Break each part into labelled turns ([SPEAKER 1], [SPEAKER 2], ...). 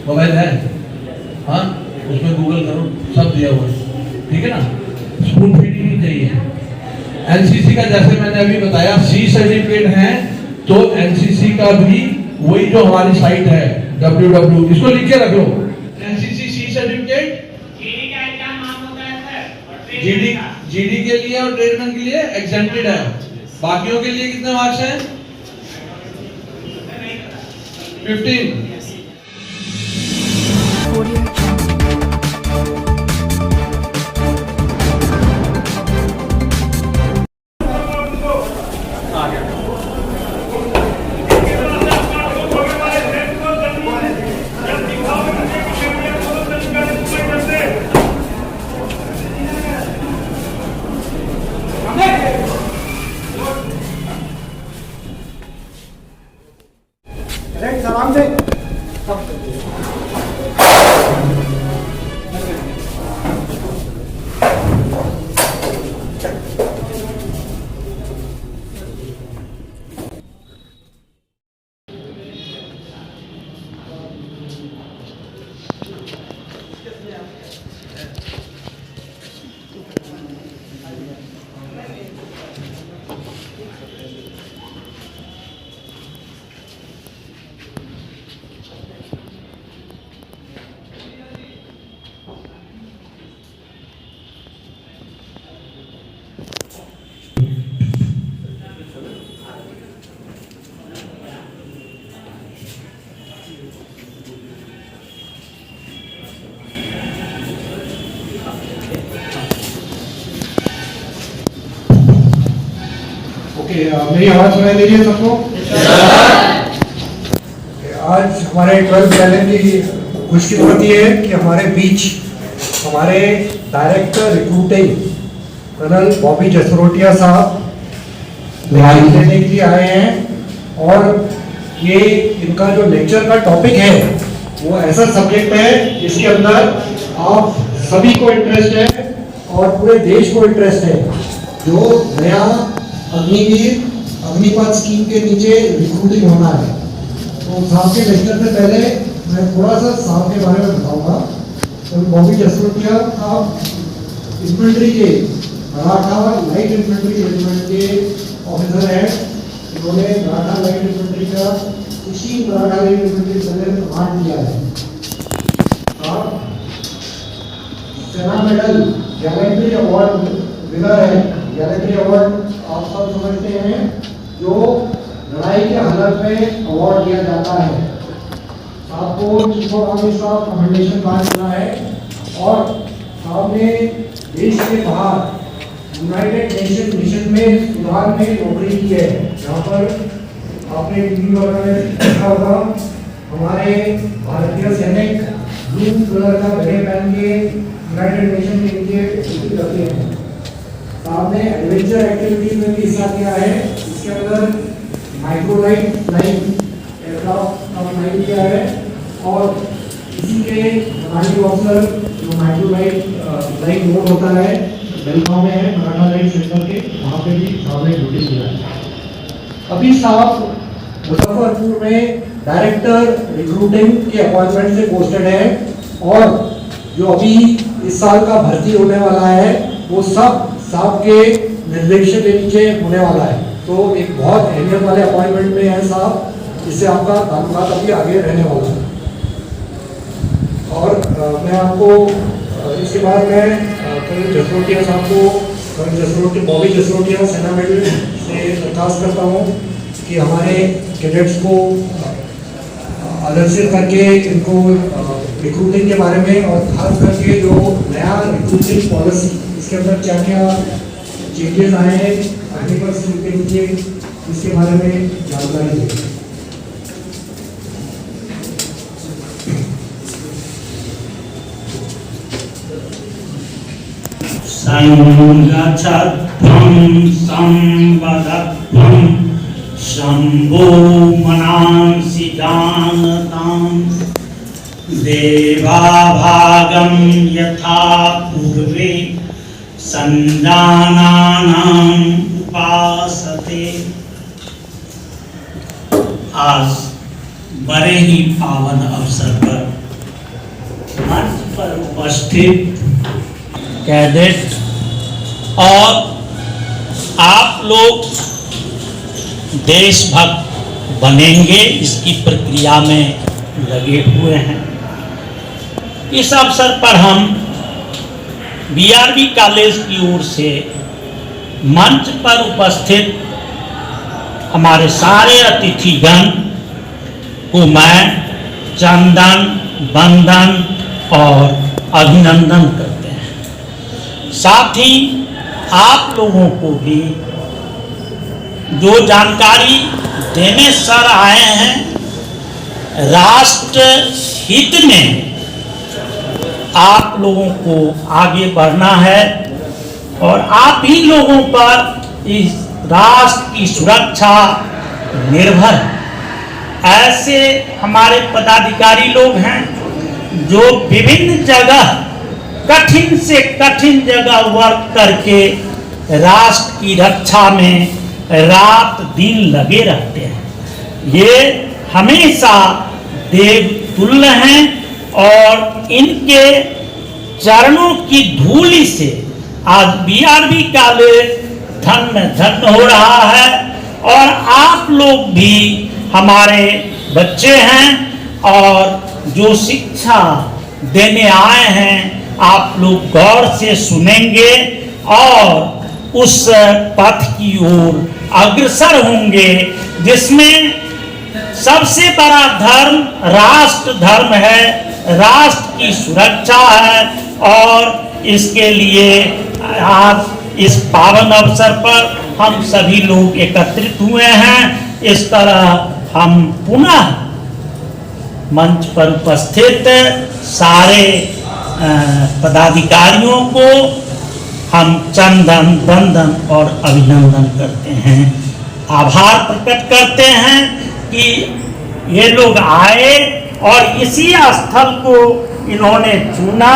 [SPEAKER 1] Mobile है? हाँ, उसमें गूगल करो, सब दिया हुआ है, ठीक है ना। स्पून फीडिंग नहीं चाहिए। एनसीसी का जैसे मैंने अभी बताया सी सर्टिफिकेट है, तो एनसीसी का भी वही जो हमारी साइट है www, इसको लिख के रख लो, एनसीसी सी सर्टिफिकेट। जीडी के लिए और ट्रेडमैन के लिए एग्जेम्प्टेड है। बाकियों के लिए कितने मार्क्स हैं? 15।
[SPEAKER 2] आराम से मेरी आवाज सुनाई दे रही है सबको? आज हमारे 12th बैलेंस की खुशकिस्मती है कि हमारे बीच हमारे director recruiting colonel Bobby Jasrotia साहब लेने के लिए आए हैं। और ये इनका जो लेक्चर का टॉपिक है वो ऐसा सब्जेक्ट है जिसके अंदर आप सभी को इंटरेस्ट है और पूरे देश को इंटरेस्ट है। जो नया अग्निवीर अग्निपथ स्कीम के नीचे रिक्रूटिंग होना है, तो साहब के लेक्चर से पहले मैं थोड़ा सा साहब के बारे में बताऊंगा। तो बॉबी जसरोटिया साहब इन्फेंट्री के मराठा लाइट इन्फेंट्री रेजिमेंट के ऑफिसर हैं। उन्होंने मराठा लाइट इन्फेंट्री का इसी मराठा लाइट इन्फेंट्री से कमांड लिया है। सेना मेडल गैलेंट्री अवार्ड विनर है। गैलेंट्री अवार्ड आप सब समझते हैं, जो लड़ाई के हालत में अवार्ड दिया जाता है। आपको chief of army staff commendation card मिला है। और साहब ने देश के बाहर यूनाइटेड नेशन मिशन में सुधार में नौकरी की है। यहाँ पर आपने टीवी वगैरह में देखा होगा, हमारे भारतीय सैनिक ब्लू कलर का बैग पहन के यूनाइटेड नेशन के नीचे ड्यूटी करते हैं। आपने एडवेंचर एक्टिविटी में भी हिस्सा लिया है। इसके अंदर माइक्रोलाइट फ्लाइंग एयरक्राफ्ट का फ्लाइंग किया है। और इसी के कमांडिंग ऑफिसर जो माइक्रोलाइट फ्लाइंग मोड होता है बेलगांव में है, मराठा लाइट सेंटर के, वहाँ पे भी साहब ने ड्यूटी किया है। अभी साहब मुजफ्फरपुर में डायरेक्टर रिक्रूटिंग के अपॉइंटमेंट से पोस्टेड है। और जो अभी इस साल का भर्ती होने वाला है वो सब साहब के निर्देशन के नीचे होने वाला है। तो एक बहुत अहमियत वाले अपॉइंटमेंट में है साहब, जिससे आपका ताल्लुकात अभी आगे रहने वाला है। और मैं आपको इसके बाद में कर्नल जसरोटिया साहब को, कर्नल जसरोटिया बॉबी जसरोटिया सेना मेडल से दरखास्त करता हूँ कि हमारे कैडेट्स को आदर्शित करके इनको रिक्रूटिंग के बारे में और खास करके जो नया रिक्रूटिंग पॉलिसी इसके अंदर क्या क्या चेंजेस आए हैं अग्निपथ स्कीम के नीचे, इसके बारे में जानकारी दें।
[SPEAKER 3] संगच्छध्वं संवदध्वं शंभो मनांसि जानतां देवाभागं यथा पूर्वे संजानानां उपासते। आज बड़े ही पावन अवसर पर मंच पर उपस्थित कैडेट और आप लोग देशभक्त बनेंगे इसकी प्रक्रिया में लगे हुए हैं। इस अवसर पर हम बीआरबी कॉलेज की ओर से मंच पर उपस्थित हमारे सारे अतिथिगण को मैं चंदन वंदन और अभिनंदन करते हैं। साथ ही आप लोगों को भी जो जानकारी देने सर आए हैं, राष्ट्र हित में आप लोगों को आगे बढ़ना है और आप ही लोगों पर इस राष्ट्र की सुरक्षा निर्भर है। ऐसे हमारे पदाधिकारी लोग हैं जो विभिन्न जगह कठिन से कठिन जगह वर्क करके राष्ट्र की रक्षा में रात दिन लगे रहते हैं। ये हमेशा देव तुल्य हैं और इनके चरणों की धूलि से आज बीआरबी कॉलेज धन्य धन्य हो रहा है और आप लोग भी हमारे बच्चे हैं और जो शिक्षा देने आए हैं आप लोग गौर से सुनेंगे और उस पथ की ओर अग्रसर होंगे जिसमें सबसे बड़ा धर्म राष्ट्र धर्म है, राष्ट्र की सुरक्षा है और इसके लिए आज इस पावन अवसर पर हम सभी लोग एकत्रित हुए हैं। इस तरह हम पुनः मंच पर उपस्थित सारे पदाधिकारियों को हम चंदन वंदन और अभिनंदन करते हैं, आभार प्रकट करते हैं कि ये लोग आए और इसी स्थल को इन्होंने चुना।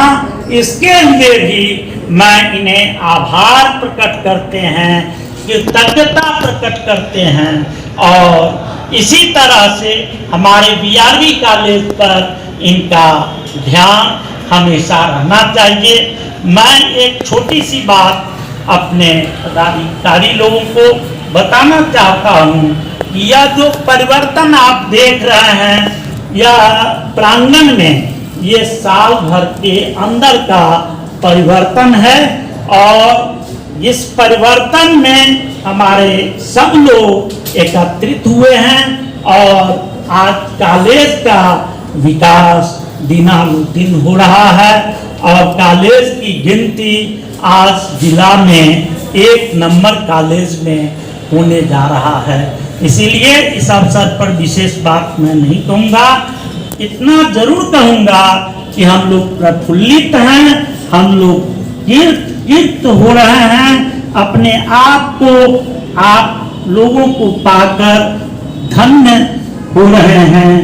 [SPEAKER 3] इसके लिए भी मैं इन्हें आभार प्रकट करते हैं, कृतज्ञता प्रकट करते हैं और इसी तरह से हमारे बीआरबी कॉलेज पर इनका ध्यान हमेशा रहना चाहिए। मैं एक छोटी सी बात अपने पदाधिकारी लोगों को बताना चाहता हूँ कि यह जो परिवर्तन आप देख रहे हैं यह प्रांगण में ये साल भर के अंदर का परिवर्तन है और इस परिवर्तन में हमारे सब लोग एकत्रित हुए हैं और आज कॉलेज का विकास दिनानुदिन हो रहा है और कॉलेज की गिनती आज जिला में 1 नंबर कॉलेज में होने जा रहा है। इसीलिए इस अवसर पर विशेष बात मैं नहीं कहूँगा, इतना जरूर कहूँगा कि हम लोग प्रफुल्लित हैं, हम लोग कीर्त हो रहे हैं, अपने आप को आप लोगों को पाकर धन्य हो रहे हैं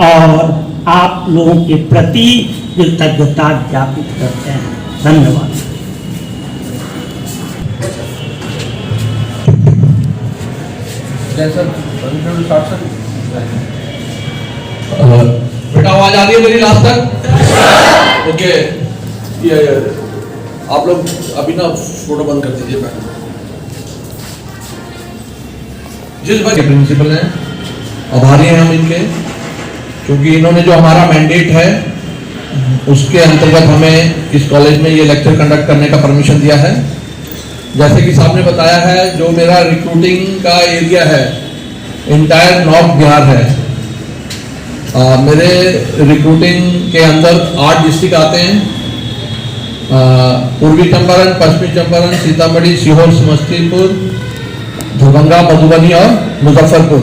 [SPEAKER 3] और आप लोगों के प्रति कृतज्ञता ज्ञापित करते हैं। धन्यवाद।
[SPEAKER 1] बेटा आवाज आ रही है मेरी लास्ट तक? ओके, ये आप लोग अभी ना फोटो बंद कर दीजिए। जिस भाई प्रिंसिपल हैं आभारी हैं हम इनके, क्योंकि इन्होंने जो हमारा मैंडेट है उसके अंतर्गत हमें इस कॉलेज में ये लेक्चर कंडक्ट करने का परमिशन दिया है। जैसे कि साहब ने बताया है, जो मेरा रिक्रूटिंग का एरिया है इंटायर नॉर्थ बिहार है। मेरे रिक्रूटिंग के अंदर 8 डिस्ट्रिक्ट आते हैं, पूर्वी चंपारण, पश्चिमी चंपारण, सीतामढ़ी, सीहोर, समस्तीपुर, दरभंगा, मधुबनी और मुजफ्फरपुर।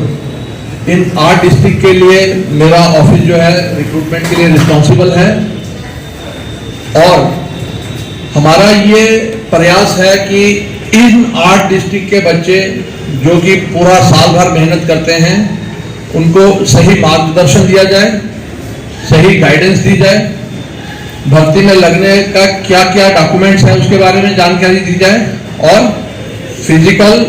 [SPEAKER 1] इन 8 डिस्ट्रिक्ट के लिए मेरा ऑफिस जो है रिक्रूटमेंट के लिए रिस्पॉन्सिबल है और हमारा ये प्रयास है कि इन 8 डिस्ट्रिक्ट के बच्चे जो कि पूरा साल भर मेहनत करते हैं उनको सही मार्गदर्शन दिया जाए, सही गाइडेंस दी जाए, भर्ती में लगने का क्या क्या डॉक्यूमेंट्स हैं उसके बारे में जानकारी दी जाए और फिजिकल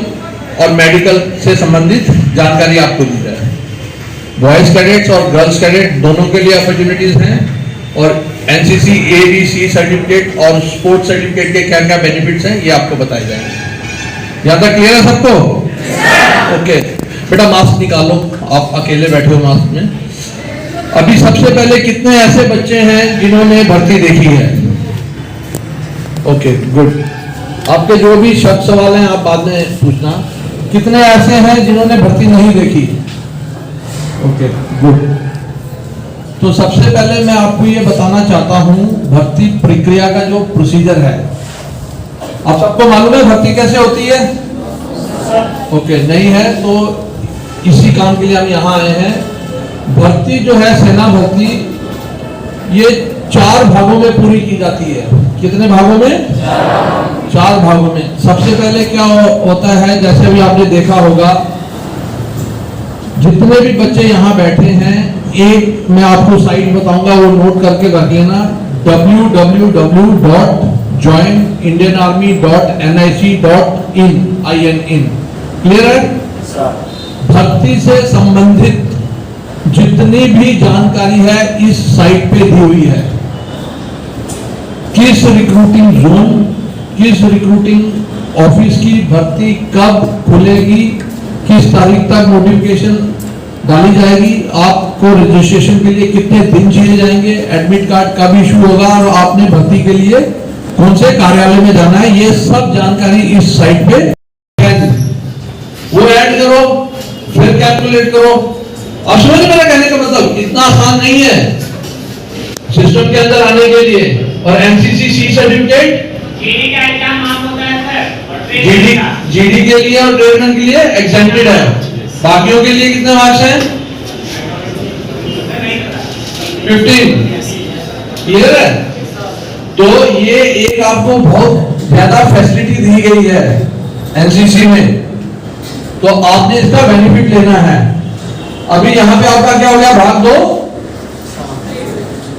[SPEAKER 1] और मेडिकल से संबंधित जानकारी आपको दी जाए। बॉयज कैडेट्स और गर्ल्स कैडेट दोनों के लिए अपॉर्चुनिटीज हैं और एनसीसी एबीसी सर्टिफिकेट और स्पोर्ट्स सर्टिफिकेट के क्या क्या बेनिफिट्स हैं ये आपको बताए जाएंगे। यहाँ तक क्लियर है सबको? ओके बेटा मास्क निकालो, आप अकेले बैठे हो मास्क में। अभी सबसे पहले कितने ऐसे बच्चे हैं जिन्होंने भर्ती देखी है? Okay good. आपके जो भी शक सवाल हैं आप बाद में पूछना। कितने ऐसे हैं जिन्होंने भर्ती नहीं देखी? Okay good. तो सबसे पहले मैं आपको ये बताना चाहता हूं भर्ती प्रक्रिया का जो प्रोसीजर है। आप सबको मालूम है भर्ती कैसे होती है? ओके नहीं है तो इसी काम के लिए हम यहाँ आए हैं। भर्ती जो है सेना भर्ती ये 4 भागों में पूरी की जाती है। कितने भागों में? 4 भागों में। सबसे पहले क्या होता है, जैसे भी आपने देखा होगा, जितने भी बच्चे यहाँ बैठे हैं, एक मैं आपको साइट बताऊंगा वो नोट करके रख लेना, www.joinindianarmy.nic.in। क्लियर है? भर्ती से संबंधित जितनी भी जानकारी है इस साइट पे दी हुई है। किस रिक्रूटिंग जोन, किस रिक्रूटिंग ऑफिस की भर्ती कब खुलेगी, किस तारीख तक नोटिफिकेशन डाली जाएगी, आपको रजिस्ट्रेशन के लिए कितने दिन चाहिए जाएंगे, एडमिट कार्ड कब इशू होगा और आपने भर्ती के लिए कौन से कार्यालय में जाना है, ये सब जानकारी इस साइट पे वो ऐड करो, फिर कैलकुलेट करो। अब समझ मेरा कहने का मतलब इतना आसान नहीं है सिस्टम के अंदर आने के लिए। और एनसीसी सी सर्टिफिकेट
[SPEAKER 4] जीडी का एग्जाम माफ होता है सर, और
[SPEAKER 1] जीडी के लिए और ट्रेडमैन के लिए एग्जेम्प्टेड है। बाकियों के लिए कितने मार्क्स हैं? 15। क्लियर है? तो ये एक आपको बहुत ज्यादा फैसिलिटी दी गई है एनसीसी में, तो आपने इसका बेनिफिट लेना है। अभी यहाँ पे आपका क्या हो गया? भाग 2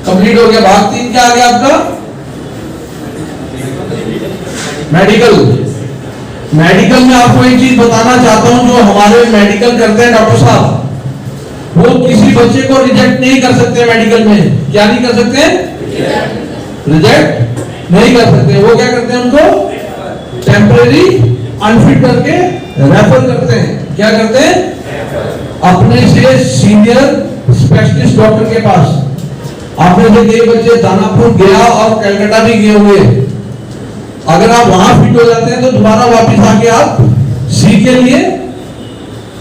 [SPEAKER 1] कंप्लीट हो गया। भाग 3 क्या आ गया आपका? मेडिकल। मेडिकल में आपको एक चीज बताना चाहता हूं, जो हमारे मेडिकल करते हैं डॉक्टर साहब, वो किसी बच्चे को रिजेक्ट नहीं कर सकते मेडिकल में। क्या नहीं कर सकते? रिजेक्ट नहीं कर सकते। वो क्या करते हैं? उनको टेम्परेरी अनफिट करके रेफर करते हैं। क्या करते हैं? अपने से सीनियर स्पेशलिस्ट डॉक्टर के पास। आपने से कई बच्चे दानापुर गया और कलकत्ता भी गए हुए, अगर आप वहां फिट हो जाते हैं तो दोबारा वापस आके आप सी के लिए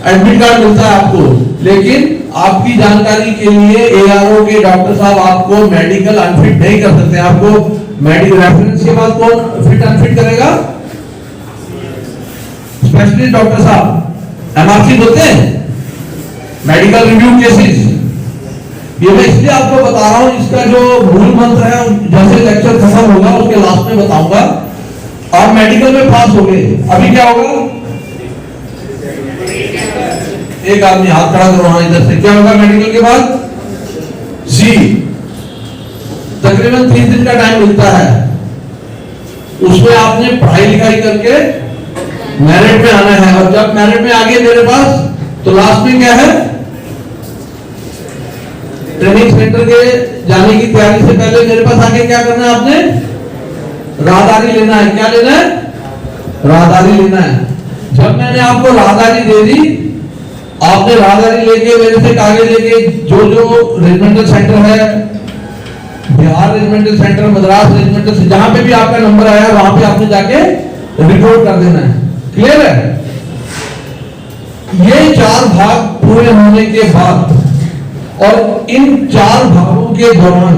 [SPEAKER 1] एडमिट कार्ड मिलता है आपको। लेकिन आपकी जानकारी के लिए एआरओ के डॉक्टर साहब आपको मेडिकल अनफिट नहीं कर सकते। आपको मेडिकल रेफरेंस के बाद कौन फिट अनफिट करेगा? स्पेशलिस्ट डॉक्टर साहब, एमआरसी बोलते हैं, मेडिकल रिव्यू केसेस। ये मैं इसलिए आपको बता रहा हूं, इसका जो मूल मंत्र है जैसे लेक्चर खत्म होगा उसके लास्ट में बताऊंगा। आप मेडिकल में पास हो गए, अभी क्या होगा? एक आदमी हाथ खड़ा करो वहां इधर से। क्या होगा मेडिकल के बाद? सी। तकरीबन 3 दिन का टाइम मिलता है, उसमें आपने पढ़ाई लिखाई करके मेरिट में आना है। और जब मेरिट में आ गए मेरे पास, तो लास्ट में क्या है? ट्रेनिंग सेंटर के जाने की तैयारी से पहले मेरे पास आके क्या करना है? आपने राहदारी लेना है। क्या लेना है? राहदारी लेना है। जब मैंने आपको राहदारी दे दी, आपने राहदारी लेके मेरे से कागज लेके जो रेजिमेंटल सेंटर है, Bihar regimental centre, Madras regimental, जहां पे भी आपका नंबर आया वहां पे आपने जाके रिपोर्ट कर देना है। क्लियर है? ये 4 भाग पूरे होने के बाद और इन 4 भागों के दौरान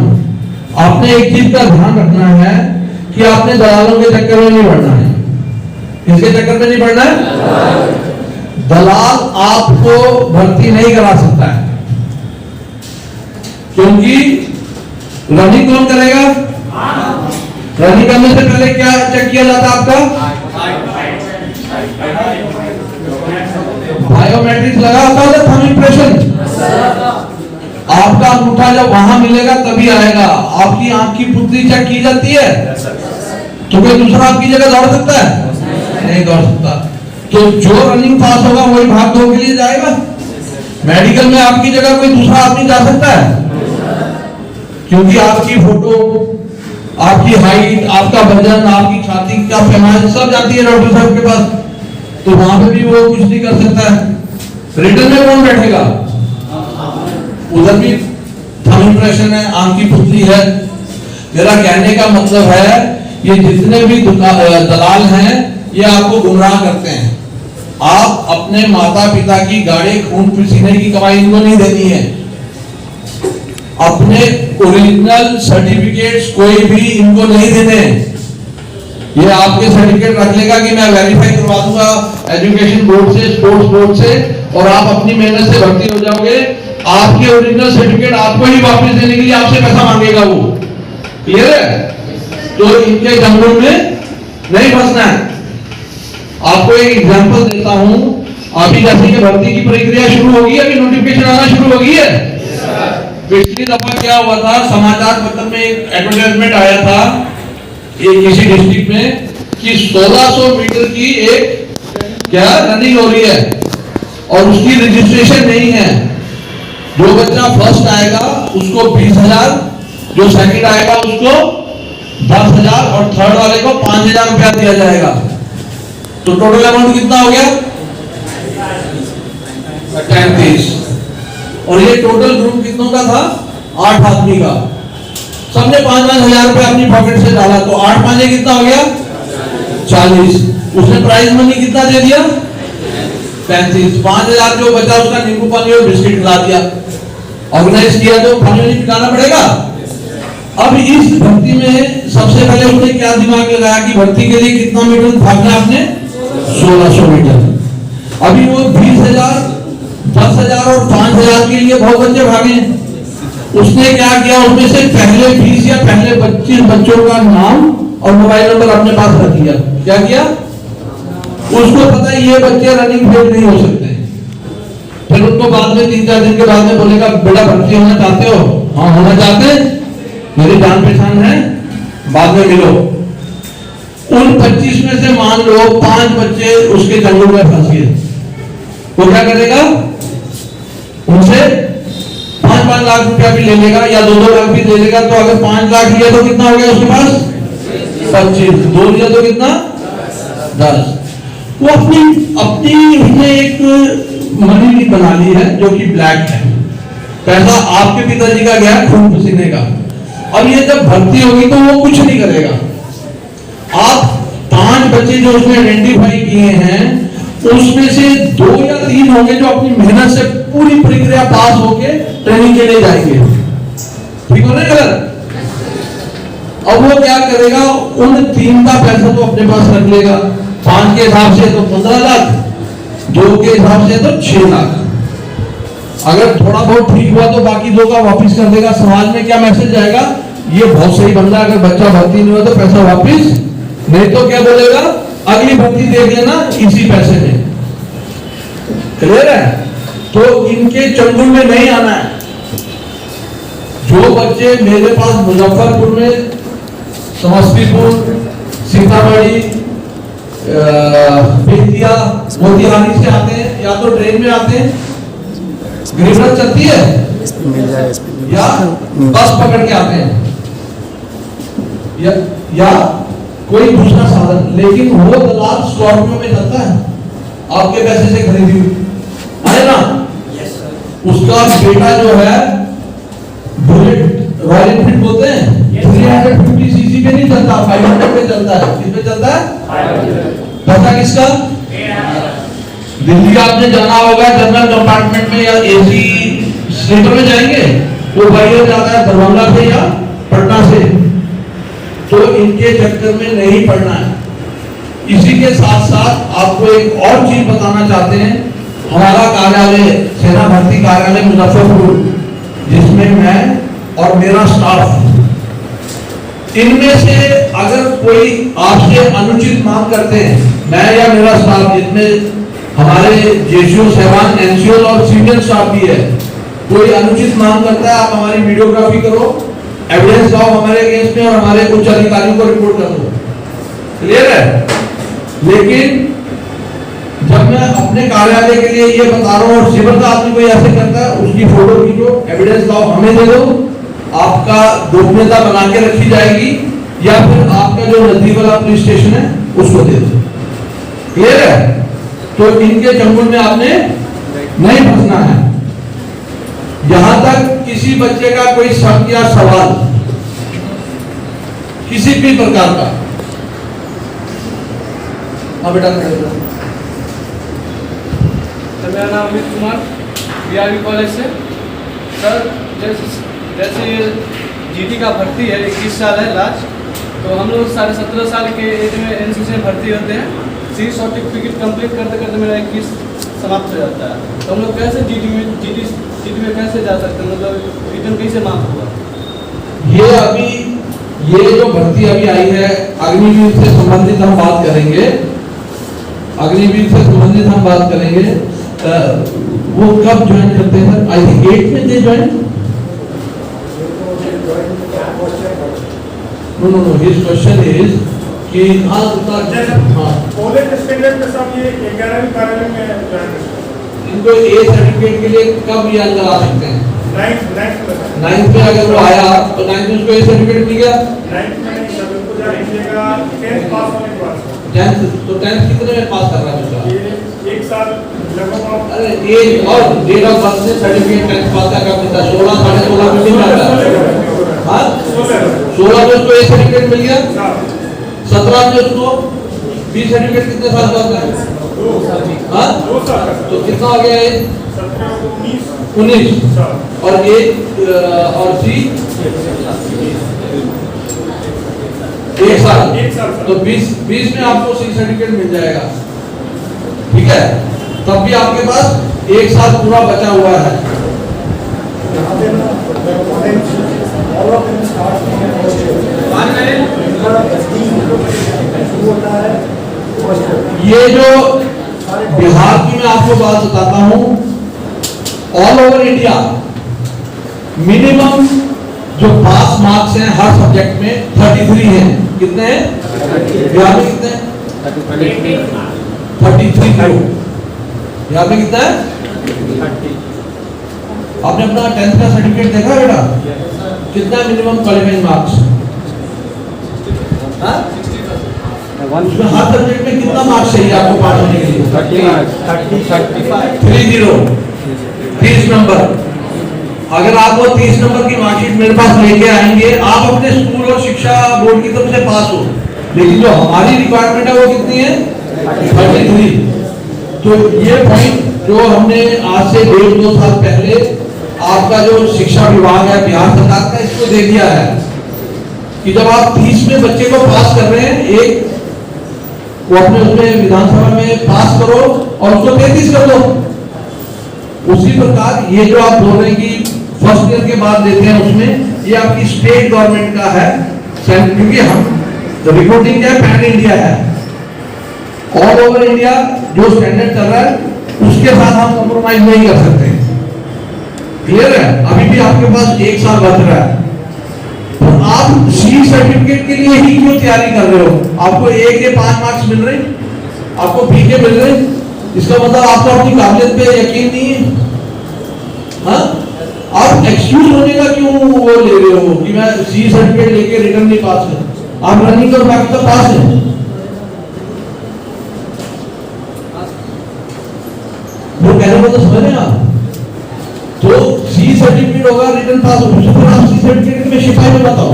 [SPEAKER 1] आपने एक चीज का ध्यान रखना है कि आपने दलालों के चक्कर में नहीं पड़ना है। किसके चक्कर में नहीं पड़ना है? दलाल आपको भर्ती नहीं करा सकता है, क्योंकि रनिंग कौन करेगा? रनिंग करने से पहले क्या चेक किया जाता है? आपका बायोमेट्रिक्स लगा होता है, थंब इंप्रेशन। आपका अंगूठा जब वहां मिलेगा तभी आएगा। आपकी आंख की पुतली चेक की जाती है, तो कोई दूसरा आपकी जगह दौड़ सकता है? नहीं दौड़ सकता। तो जो रनिंग पास होगा वही भाग 2 के लिए जाएगा। मेडिकल में आपकी जगह कोई दूसरा आदमी जा सकता है? क्योंकि आपकी फोटो, आपकी हाइट, आपका वजन, आपकी छाती का पैमाना सब जाती है डॉक्टर साहब के पास, तो वहां पे भी वो कुछ नहीं कर सकता है। रिटर्न में कौन बैठेगा? उधर भी थंब इम्प्रेशन है, आंख की पुतली है। मेरा कहने का मतलब है ये जितने भी दलाल हैं ये आपको गुमराह करते हैं। आप अपने माता पिता की गाड़ी खून पसीने की कमाई इनको नहीं देनी है। अपने ओरिजिनल सर्टिफिकेट्स कोई भी इनको नहीं देने। ये आपके सर्टिफिकेट रख लेगा कि मैं वेरीफाई करवा दूंगा एजुकेशन बोर्ड से, स्पोर्ट्स बोर्ड से, और आप अपनी मेहनत से भर्ती हो जाओगे। आपके ओरिजिनल सर्टिफिकेट आपको ही वापस देने के लिए आपसे पैसा मांगेगा वो। क्लियर है? तो इनके जंगल में नहीं फंसना है। आपको एक एग्जांपल देता हूं। अभी जैसे कि भर्ती की प्रक्रिया शुरू होगी, अभी नोटिफिकेशन आना शुरू हो गई है। पिछली दफा क्या हुआ था, समाचार पत्र में एक एडवर्टाइजमेंट आया था एक किसी डिस्ट्रिक्ट में कि 1600 मीटर की एक क्या रनिंग हो रही है और उसकी रजिस्ट्रेशन नहीं है। जो बच्चा फर्स्ट आएगा उसको 20,000, जो सेकंड आएगा उसको 10,000 और थर्ड वाले को 5,000 रुपया दिया जाएगा। तो टोटल अमाउंट कितना हो गया? 35। और ये टोटल ग्रुप कितनों का था? 8 आदमी का। सबने 5-5 हजार रुपए अपनी पॉकेट से डाला, तो 8 पांचे कितना हो गया? 40। उसने प्राइज मनी कितना दे दिया? 35। 5,000 जो बचा उसका नींबू पानी और बिस्किट खिला दिया। ऑर्गेनाइज किया तो पानी नहीं पिलाना पड़ेगा। अब इस भर्ती में सबसे पहले उसने क्या दिमाग लगाया कि भर्ती के लिए कितना मीटर भागना है आपने? 1600 मीटर। अभी वो 20,000, 10,000 और 5,000 के लिए बहुत बच्चे भागे। उसने क्या किया, उसमें से पहले 20 या पहले 25 बच्चों का नाम और मोबाइल नंबर अपने पास रख लिया। क्या किया? उसको पता है ये बच्चे रनिंग फेल नहीं हो सकते। फिर उनको बाद में 3-4 दिन के बाद में बोलेगा बेटा भर्ती होना चाहते हो? हाँ होना चाहते हैं, मेरी जान पहचान है, बाद में मिलो। उन 25 में से मान लो 5 बच्चे उसके जंगल में फंस गए, वो क्या करेगा? उनसे 5-5 लाख रुपया भी ले लेगा या 2-2 लाख भी ले लेगा। तो अगर 5 लाख लिया तो कितना हो गया उसके पास? 25। 2 लिया तो कितना? 10। वो अपनी उसने एक मनी बना ली है जो कि ब्लैक है। पैसा आपके पिताजी का गया खून पसीने का। अब ये जब भर्ती होगी तो वो कुछ नहीं करेगा। आप 5 बच्चे जो उसने आइडेंटिफाई किए हैं उसमें से 2 या 3 होंगे जो अपनी मेहनत से पूरी प्रक्रिया पास होके ट्रेनिंग के लिए जाएंगे। ठीक हो ना गलत? अब वो क्या करेगा, उन 3 का पैसा तो अपने पास रख लेगा। 5 के हिसाब से तो 15 लाख, 2 के हिसाब से तो 6 लाख। अगर थोड़ा बहुत ठीक हुआ तो बाकी 2 का वापिस कर देगा। समाज में क्या मैसेज जाएगा? ये बहुत सही बंदा, अगर बच्चा भर्ती नहीं हुआ तो पैसा वापिस, नहीं तो क्या बोलेगा? अगली भर्ती देख लेना इसी पैसे में। क्लियर है? तो इनके चंगुल में नहीं आना है। जो बच्चे मेरे पास मुजफ्फरपुर में, समस्तीपुर, सीतामढ़ी, बेतिया, मोतिहारी से आते हैं या तो ट्रेन में आते हैं, गरीबरथ चलती है, या बस पकड़ के आते हैं, या कोई दूसरा साधन, लेकिन वो दलाल स्कॉर्पियो में चलता है, आपके पैसे से खरीदी हुई है ना। उसका बेटा जो है बुलेट रॉयल एनफील्ड बोलते हैं, 350 सीसी पे नहीं चलता, 500 पे चलता है। किस पे चलता है? पता किसका? दिल्ली आपने जाना होगा जनरल कंपार्टमेंट में या एसी स्लीपर में जाएंगे, वो भाई जाता है दरभंगा से या पटना से। तो इनके चक्कर में नहीं पड़ना है। इसी के साथ साथ आपको एक और चीज बताना चाहते हैं। हमारा कार्यालय सेना भर्ती कार्यालय मुजफ्फरपुर, जिसमें मैं और मेरा स्टाफ, इनमें से अगर कोई आपसे अनुचित मांग करते हैं, मैं या मेरा स्टाफ, जिसमें हमारे जेसीओ साहबान, एनसीओ और सीनियर स्टाफ भी है, कोई अनुचित मांग करता है, आप हमारी वीडियोग्राफी करो, एविडेंस लाओ हमारे अगेंस्ट में और हमारे उच्च अधिकारियों को रिपोर्ट कर दो। क्लियर है? लेकिन जब मैं अपने कार्यालय के लिए ये बता रहा हूँ और सिविल का आदमी कोई ऐसे करता है, उसकी फोटो खींचो, एविडेंस लाओ, हमें दे दो, आपका गोपनीयता बना के रखी जाएगी या फिर आपका जो नजदीक वाला पुलिस स्टेशन है उसको दे दो। क्लियर है? तो इनके चंगुल में आपने नहीं फंसना है। यहां तक किसी बच्चे का कोई शक या सवाल किसी भी प्रकार का, हाँ बेटा।
[SPEAKER 5] सर मेरा नाम अमित कुमार, बीआरबी कॉलेज से। सर जैसे जीडी का भर्ती है 21 साल है लास्ट, तो हम लोग 17.5 साल के एज में एनसीसी में भर्ती होते हैं। सी सर्टिफिकेट कंप्लीट करते करते मेरा 21 समाप्त हो जाता है, तो हम लोग कैसे जीडी में कैसे जा सकते हैं, मतलब रिटर्न कैसे माफ होगा?
[SPEAKER 1] ये जो भर्ती अभी आई है अग्निवीर से संबंधित हम बात करेंगे। अग्निवीर से संबंधित हम बात करेंगे। वो कब ज्वाइन करते हैं सर? आई थिंक 8 में they join. Know his question is कि हाँ
[SPEAKER 6] कॉलेज स्टैंडर्ड के साथ ये 11वीं 12वीं में ज्वाइन करते
[SPEAKER 1] इनको ए सर्टिफिकेट के लिए कब ये अंदर आ सकते हैं? 9th में अगर वो आया तो 9th में उसको ए सर्टिफिकेट मिल गया।
[SPEAKER 6] 9th में नहीं, सर उनको जाना मिलेगा 10th पास होने के बाद।
[SPEAKER 1] 10th कितने में पास कर रहा है उसका?
[SPEAKER 6] ये 1 साल लगभग।
[SPEAKER 1] अरे एज और डेट ऑफ बर्थ से सर्टिफिकेट 10th पास का कब मिलता है? 16 16.5 में मिल जाता है। हाँ 16 में उसको ए सर्टिफिकेट मिल गया। 17 में उसको बी सर्टिफिकेट कितने साल का होता है?
[SPEAKER 6] 2 साल।
[SPEAKER 1] तो कितना आ गया एज? 19 और ए और सी 1 साल। तो 20 में आपको सी सर्टिफिकेट मिल जाएगा। ठीक है, तब भी आपके पास 1 साल पूरा बचा हुआ है। ये जो बिहार की मैं आपको बात बताता हूं, ऑल ओवर इंडिया मिनिमम जो पास मार्क्स हैं हर सब्जेक्ट में 33 हैं। कितने हैं बिहार में? कितने हैं? 33। बिहार में कितना है? आपने अपना 10th का सर्टिफिकेट देखा बेटा? कितना मिनिमम क्वालिफाइंग मार्क्स? उसमें हर सब्जेक्ट में कितना मार्क्स चाहिए आपको पास होने के लिए? 30 नंबर। अगर आप वो 30 नंबर की मार्कशीट मेरे पास लेके आएंगे, आप अपने स्कूल और शिक्षा बोर्ड की तरफ से पास हो, लेकिन जो हमारी रिक्वायरमेंट है वो कितनी है? 33। तो ये पॉइंट जो हमने आज से 1.5-2 साल पहले आपका जो शिक्षा विभाग है बिहार सरकार का, इसको दे दिया है कि जब आप 30 में बच्चे को पास कर रहे हैं, एक वो अपने उसमें विधानसभा में पास करो और उसको 33 कर दो। उसी प्रकार ये जो आप बोल रहे हैं कि फर्स्ट ईयर के बाद देते हैं, उसमें ये आपकी स्टेट गवर्नमेंट का है, क्योंकि हम रिपोर्टिंग क्या है पैन इंडिया है, ऑल ओवर इंडिया जो स्टैंडर्ड चल रहा है उसके साथ हम कॉम्प्रोमाइज नहीं कर सकते। क्लियर है? अभी भी आपके पास 1 साल बच रहा है, तो आप सी सर्टिफिकेट के लिए ही क्यों तैयारी कर रहे हो? आपको ए के 5 मार्क्स मिल रहे, आपको बी के मिल रहे, इसका मतलब आपको अपनी काबिलियत पे यकीन नहीं है। हाँ, आप एक्सक्यूज होने का क्यों वो ले रहे हो कि मैं सी सर्टिफिकेट लेके रिटर्न नहीं पास कर? आप रनिंग कर बाकी तो पास है। वो कहने को तो समझ रहे हैं आप? तो सी सर्टिफिकेट होगा, रिटर्न पास हो, फिर आप सी सर्टिफिकेट में शिफाई में बताओ।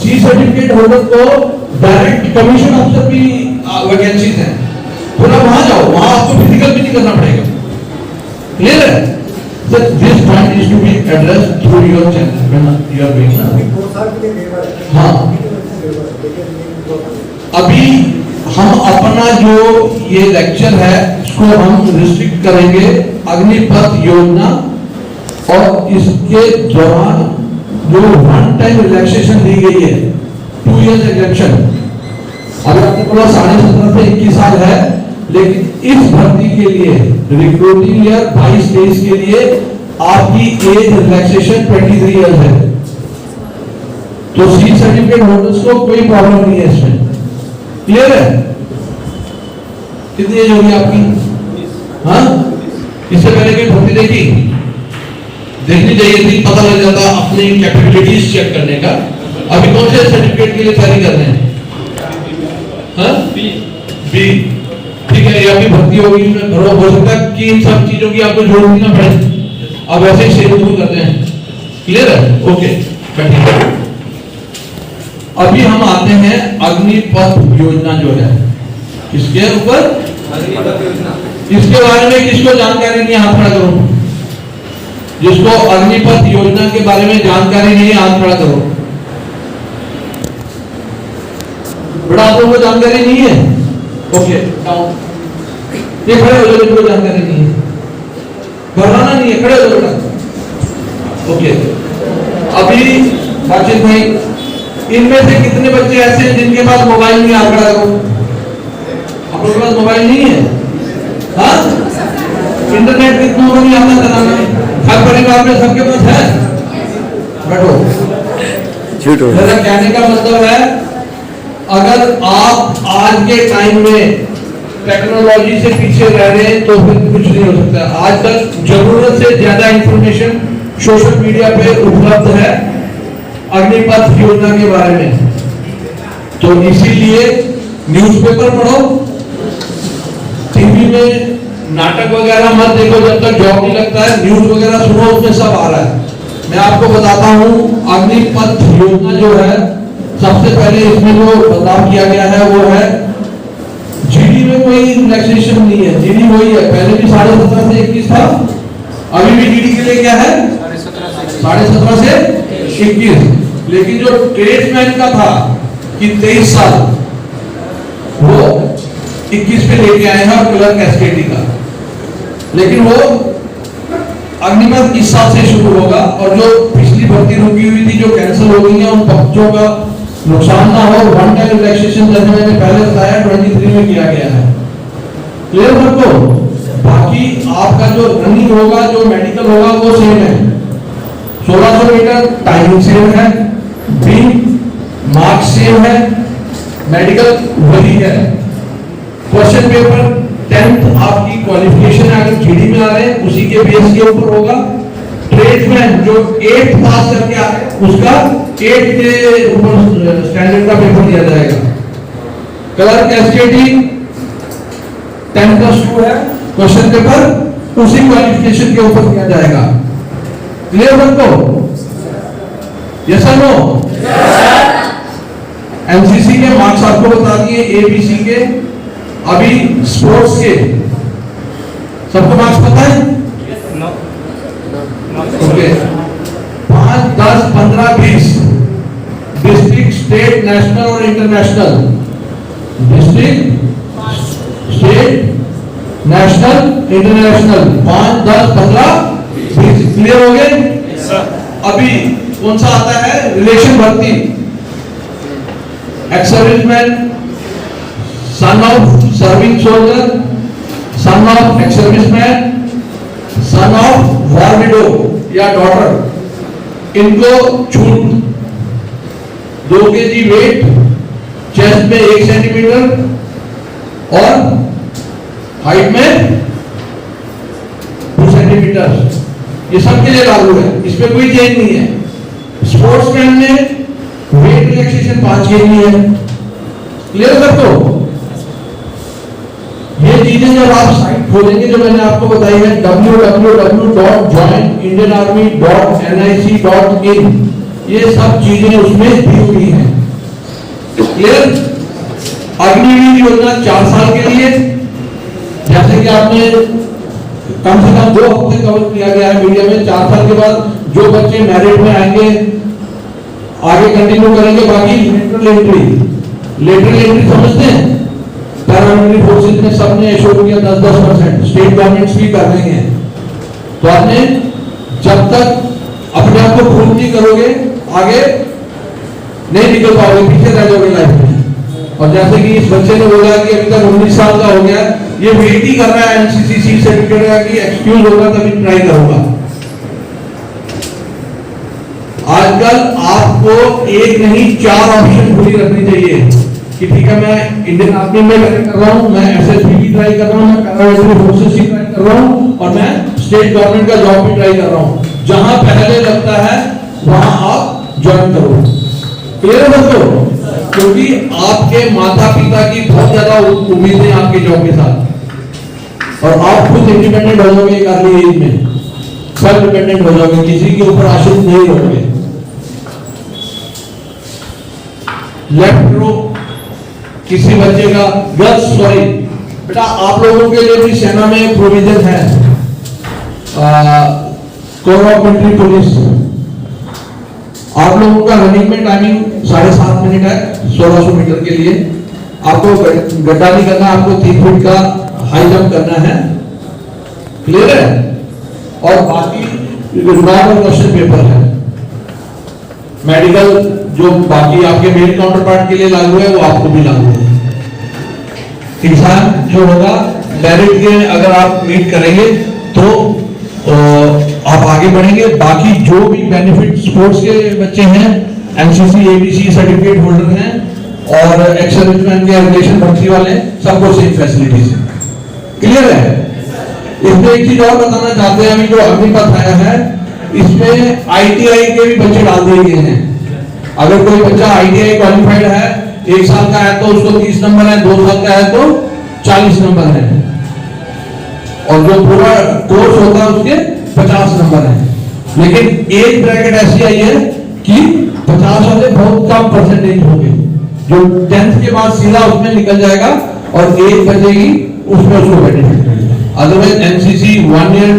[SPEAKER 1] सी सर्टिफिकेट होल्डर को डायरेक्ट कमीशन अफसर की वैकेंसीज हैं, तो ना वहां जाओ, वहां आपको फिजिकल भी नहीं करना पड़ेगा। क्लियर है? So this point is to be addressed through your channel when you are doing that. हाँ, अभी हम अपना जो ये लेक्चर है इसको हम रिस्ट्रिक्ट करेंगे अग्निपथ योजना, और इसके दौरान जो 1 टाइम रिलैक्सेशन दी गई है 2 years एग्जेम्पशन। अगर आपने बोला 17.5 से 21 साल है, लेकिन इस भर्ती के लिए रिक्रूटिंग ईयर 22-23 के लिए आपकी एज रिलैक्सेशन 23 ईयर्स है। तो सी सर्टिफिकेट होल्डर्स को कोई प्रॉब्लम नहीं है इसमें। क्लियर है? कितनी एज होगी आपकी? हाँ, इससे पहले कोई भर्ती देखी? देखनी चाहिए थी, पता लग जाता अपनी कैपेबिलिटीज चेक करने का। अभी कौन से सर्टिफिकेट के लिए तैयारी कर रहे हैं? हाँ? बी। ठीक है, ये अभी भर्ती होगी, इसमें भरो हो सकता है कि इन सब चीजों की आपको जरूरत ना पड़े। अब ऐसे ही शुरू करते हैं। क्लियर है? ओके, बैठिए। अभी हम आते हैं अग्निपथ योजना जो है, किसके ऊपर? इसके बारे में किसको जानकारी नहीं है, हाथ खड़ा करो। जिसको अग्निपथ योजना के बारे में जानकारी नहीं है, हाथ खड़ा करो। बड़ा आप लोगों को जानकारी नहीं है? ओके, ये खड़े हो जाओ जिनको जानकारी नहीं है, घबराना नहीं है, खड़े हो जाओ बेटा। ओके, अभी बातचीत भाई, इनमें से कितने बच्चे ऐसे हैं जिनके पास मोबाइल नहीं? हाथ खड़ा करो। आप लोगों के पास मोबाइल नहीं है? हाँ? इंटरनेट कितनों को नहीं आता चलाना? हर परिवार में सबके पास है? बैठो। मेरा कहने का मतलब है, अगर आप आज के टाइम में टेक्नोलॉजी से पीछे रह रहे हैं तो फिर कुछ नहीं हो सकता। आज तक जरूरत से ज्यादा इंफॉर्मेशन सोशल मीडिया पे उपलब्ध है अग्निपथ योजना के बारे में, तो इसीलिए न्यूज़पेपर पढ़ो, टीवी में नाटक वगैरह मत देखो जब तक जॉब नहीं लगता है, न्यूज वगैरह सुनो, उसमें सब आ रहा है। मैं आपको बताता हूं, अग्निपथ योजना जो है, सबसे पहले इसमें जो बदलाव किया गया है वो है जीडी में कोई रिलैक्सेशन नहीं है, जीडी वही है, पहले भी 17.5 से 21 था, अभी भी जीडी के लिए क्या है 17.5 से 21। लेकिन जो ट्रेड्समैन का था कि 23 साल, वो 21 पे लेके आए हैं, और क्लर्क एसकेटी का, लेकिन वो अग्निपथ इस साल से शुरू होगा। और जो पिछली भर्ती रुकी हुई थी, जो कैंसिल हो गई है, उन बच्चों का नुकसान ना हो, वन टाइम रिलैक्सेशन जैसे मैंने पहले बताया 23 में किया गया है। क्लियर सबको? बाकी आपका जो रनिंग होगा, जो मेडिकल होगा, वो सेम है, 1600 मीटर, टाइमिंग सेम है, मार्क्स सेम है, मेडिकल वही है। क्वेश्चन पेपर 10th आपकी क्वालिफिकेशन अगर जीडी में आ रहे हैं उसी के बेस के ऊपर होगा। ट्रेड्समैन जो 8th पास करके आ रहे हैं उसका 8 के ऊपर स्टैंडर्ड का पेपर दिया जाएगा। क्लर्क एसकेटी 10+2 है, क्वेश्चन पेपर उसी क्वालिफिकेशन के ऊपर दिया जाएगा। क्लियर सबको? यस और नो? एनसीसी के मार्क्स आपको बता दिए, एबीसी के, अभी स्पोर्ट्स के सबको मार्क्स पता है? ओके, 5, 10, 15, 20 डिस्ट्रिक्ट, स्टेट, नेशनल और international, district, state, national, international, 5, 10, 15, 20। Clear हो गए? अभी कौन सा आता है? रिलेशन भर्ती, ex serviceman, son of serving soldier, son of ex serviceman, son of war window या डॉटर, इनको छूट 2 kg वेट, चेस्ट में 1 सेंटीमीटर और हाइट में 2 सेंटीमीटर, ये सबके लिए लागू है, इसमें कोई चेंज नहीं है। स्पोर्ट्समैन में वेट रिलैक्सेशन 5 kg है। क्लियर कर दो? ये चीजें जब आप साइट खोलेंगे जो मैंने आपको बताई है www.joinindianarmy.nic.in, ये सब चीजें उसमें दी हुई हैं। क्लियर? अग्निवीर योजना 4 साल के लिए, जैसे कि आपने कम से कम 2 हफ्ते कवर किया गया है मीडिया में। 4 साल के बाद जो बच्चे मैरिट में आएंगे आगे कंटिन्यू करेंगे। बाकी लेटरल एंट्री समझते हैं? पैरामिलिट्री फोर्सेज में सबने शो किया 10-10%, स्टेट गवर्नमेंट्स भी कर रही हैं। तो आपने जब तक अपने आप को प्रूव नहीं करोगे आगे नहीं निकल पाओगे, पीछे रह जाओगे लाइफ में। और जैसे कि इस बच्चे ने बोला कि अभी तक 19 साल का हो गया, ये वेट ही कर रहा है एनसीसी सी सर्टिफिकेट का कि एक्सक्यूज होगा तभी ट्राई करूंगा। आजकल आपको एक नहीं 4 ऑप्शन खुली रखनी चाहिए कि ठीक है मैं इंडियन आर्मी में ट्राई कर रहा हूँ, मैं एसएसबी की ट्राई कर रहा हूँ, मैं पैरामिलिट्री फोर्सेस की ट्राई कर रहा हूँ और मैं स्टेट गवर्नमेंट का जॉब भी ट्राई कर रहा हूँ। जहां पहले लगता है वहां आप ज्वाइन करो। क्लियर है दोस्तों? क्योंकि आपके माता पिता की बहुत ज्यादा उम्मीदें आपके जॉब के साथ, और आप खुद इंडिपेंडेंट हो जाओगे एक अर्ली एज में, सेल्फ डिपेंडेंट हो जाओगे, किसी के ऊपर आश्रित नहीं रहोगे। लेफ्ट रो किसी बच्चे का गर्ल्स, सॉरी बेटा, आप लोगों के लिए भी सेना में प्रोविजन है, कोर ऑफ कंट्री पुलिस, आप लोगों का रनिंग में टाइमिंग 7.5 मिनट है 1600 मीटर के लिए। आपको गड्ढा नहीं करना, आपको 3 फीट का हाई जंप करना है। क्लियर है? और बाकी नॉर्मल क्वेश्चन पेपर है। मेडिकल जो बाकी आपके मेल काउंटर पार्ट के लिए लागू है वो आपको भी लागू है। एग्जाम जो होगा मेरिट के अगर आप मीट करेंगे तो आप आगे बढ़ेंगे। बाकी जो भी बेनिफिट स्पोर्ट्स के बच्चे हैं, एनसीसी एबीसी सर्टिफिकेट होल्डर हैं और एक्स-सर्विसमैन के रिलेशन भर्ती वाले हैं, सबको सेम फैसिलिटीज है। क्लियर है? इसमें एक चीज और बताना चाहते हैं, अभी जो अग्निपथ आया है इसमें आईटीआई के भी बच्चे डाल दिए गए हैं। अगर कोई बच्चा आईटीआई क्वालिफाइड है, 1 साल का है तो उसको 30 नंबर है, 2 साल का है तो 40 नंबर है, और जो पूरा कोर्स होता है उसके 50 नंबर है। लेकिन एज ब्रैकेट ऐसी आई है कि 50 वाले बहुत कम परसेंटेज होंगे, जो 10th के बाद सीधा उसमें निकल जाएगा और एज बचेगी उसमें उसको बेनिफिट मिलेगा। अदरवाइज एनसीसी 1 ईयर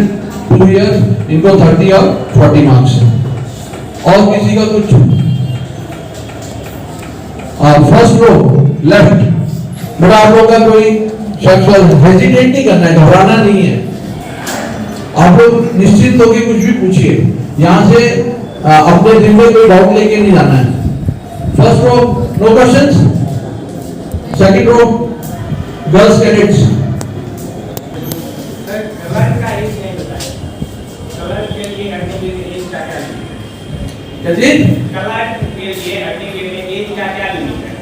[SPEAKER 1] 2 ईयर्स इनको 30 और 40 मार्क्स है। और किसी का कुछ? फर्स्ट रो लेफ्ट, बेटा आप लोगों का कोई हेजिटेट नहीं करना है, घबराना नहीं है। आप लोग निश्चित होकर कुछ भी पूछिए, यहां से अपने दिल में कोई डाउट लेके नहीं जाना है। First row no questions, second row girls cadets,
[SPEAKER 4] colour का एज नहीं बताया, कलर के लिए हटने के लिए एज क्या क्या लिमिट है?
[SPEAKER 1] जी
[SPEAKER 4] कलर के लिए हटने के लिए एज क्या क्या लिमिट है?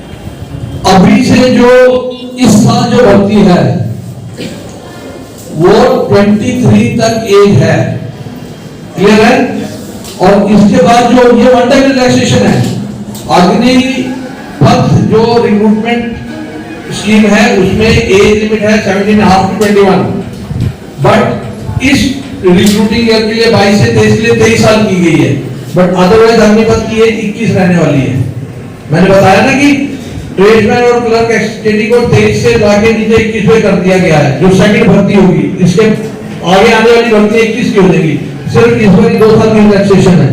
[SPEAKER 1] अभी से जो इस साल जो भर्ती है वो 23 तक एज है। क्लियर है? और इसके बाद जो ये वन टाइम रिलैक्सेशन है, अग्निपथ जो रिक्रूटमेंट स्कीम है उसमें एज लिमिट है 17.5 to 21, बट इस रिक्रूटिंग ईयर के लिए 22 से 23 के लिए 23 साल की गई है, बट अदरवाइज अग्निपथ की एज 21 रहने वाली है। मैंने बताया ना कि ट्रेडमैन और क्लर्क एक्सटेडी को 23 से लाके नीचे 21 में कर दिया गया है, जो सेकंड भर्ती होगी। इसके आगे आने वाली भर्ती 21 की हो जाएगी, सिर्फ इस बार 2 साल की रिलैक्सेशन है।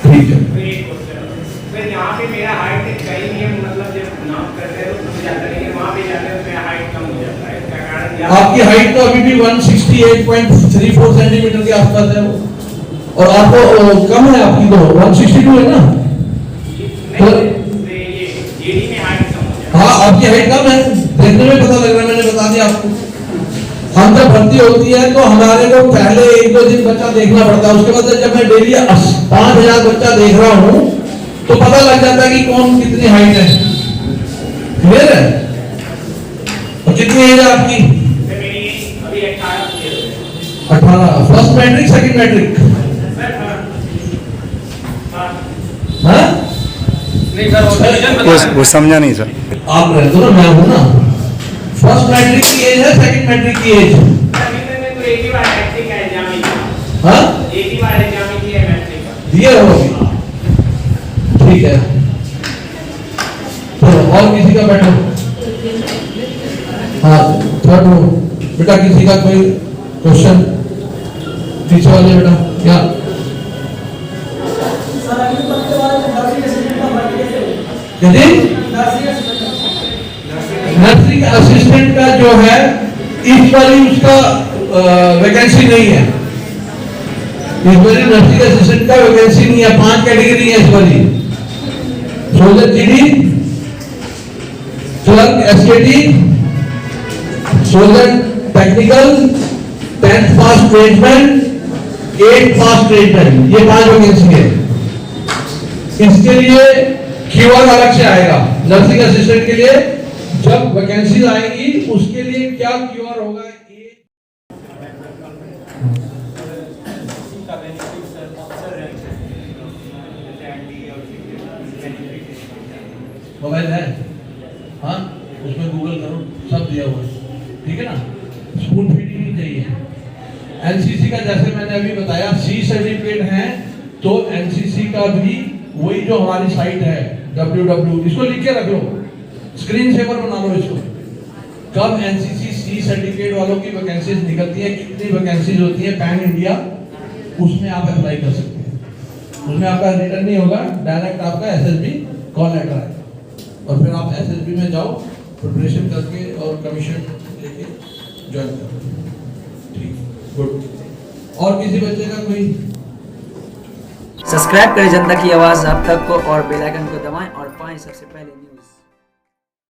[SPEAKER 1] ठीक है?
[SPEAKER 4] फिर यहाँ पे मेरा हाइट कहीं नहीं है, मतलब जब नाप करते हैं तो जाता है, लेकिन वहाँ पे जाते हैं तो मेरा हाइट कम हो जाता है। इसका कारण
[SPEAKER 1] आपकी हाइट तो अभी भी 168.34 सेंटीमीटर के आसपास है वो, और आपको कम है, आपकी तो 162 है ना?
[SPEAKER 4] जीडी में हाइट कम हो जाता है।
[SPEAKER 1] हाँ, आपकी हाइट कम है, देखने में पता लग रहा है, मैंने बता दिया आपको। हम जब भर्ती होती है तो हमारे को पहले 1-2 दिन बच्चा देखना पड़ता है, उसके बाद जब मैं डेली 5000 बच्चा देख रहा हूँ तो पता लग जाता है कि कौन कितनी हाइट है। क्लियर है? और कितनी एज है आपकी?
[SPEAKER 4] मेरी अभी 18
[SPEAKER 1] 18। First matric second matric? हाँ?
[SPEAKER 5] नहीं सर, वो डिवीजन बताया।
[SPEAKER 6] वो समझा नहीं सर।
[SPEAKER 1] आप रह दो ना, मैं हूं ना। फर्स्ट मैट्रिक की एज है, सेकंड मैट्रिक की एज?
[SPEAKER 4] मैंने तो एक ही बार मैट्रिक का एग्जाम ही दिया।
[SPEAKER 1] हाँ?
[SPEAKER 4] एक ही बार एग्जाम ही दिया मैट्रिक का।
[SPEAKER 1] दिए हो? ठीक है, तो और किसी का बैठो। हाँ, थर्ड रो बेटा, किसी का कोई क्वेश्चन? पीछे वाले बेटा, क्या? नर्सरी असिस्टेंट का जो है इस बारी उसका वैकेंसी नहीं है। इस बारी नर्सरी असिस्टेंट का वैकेंसी नहीं है, 5 कैटेगरी है इस बारी। Soldier GD, clerk एसकेटी, soldier technical, 10th पास ट्रेडमैन, 8th पास ट्रेडमैन, ये 5 वैकेंसी है। इसके लिए क्यूआर अलग से आएगा। नर्सिंग असिस्टेंट के लिए जब वैकेंसीज आएगी उसके लिए क्या क्यूआर होगा, ये मोबाइल है, हाँ, उसमें गूगल करो, सब दिया हुआ है, ठीक है ना। स्पून फीडिंग नहीं चाहिए। एनसीसी का जैसे मैंने अभी बताया सी सर्टिफिकेट है, तो एनसीसी का भी वही जो हमारी साइट है www, इसको लिख के रख लो, स्क्रीन सेवर बना लो इसको। कब एनसीसी सी सर्टिफिकेट वालों की वैकेंसीज निकलती है, कितनी वैकेंसीज होती है पैन इंडिया, उसमें आप अप्लाई कर सकते हैं। उसमें आपका रिटर्न नहीं होगा, डायरेक्ट आपका एसएसबी कॉल लेटर आएगा और फिर आप एसएसबी में जाओ, प्रिपरेशन करके और कमीशन लेके ज्वाइन करो। ठीक, गुड। और किसी बच्चे का कोई?
[SPEAKER 7] सब्सक्राइब करें जनता की आवाज़ आप तक को और बेल आइकन को दबाएं और पाएं सबसे पहले न्यूज़।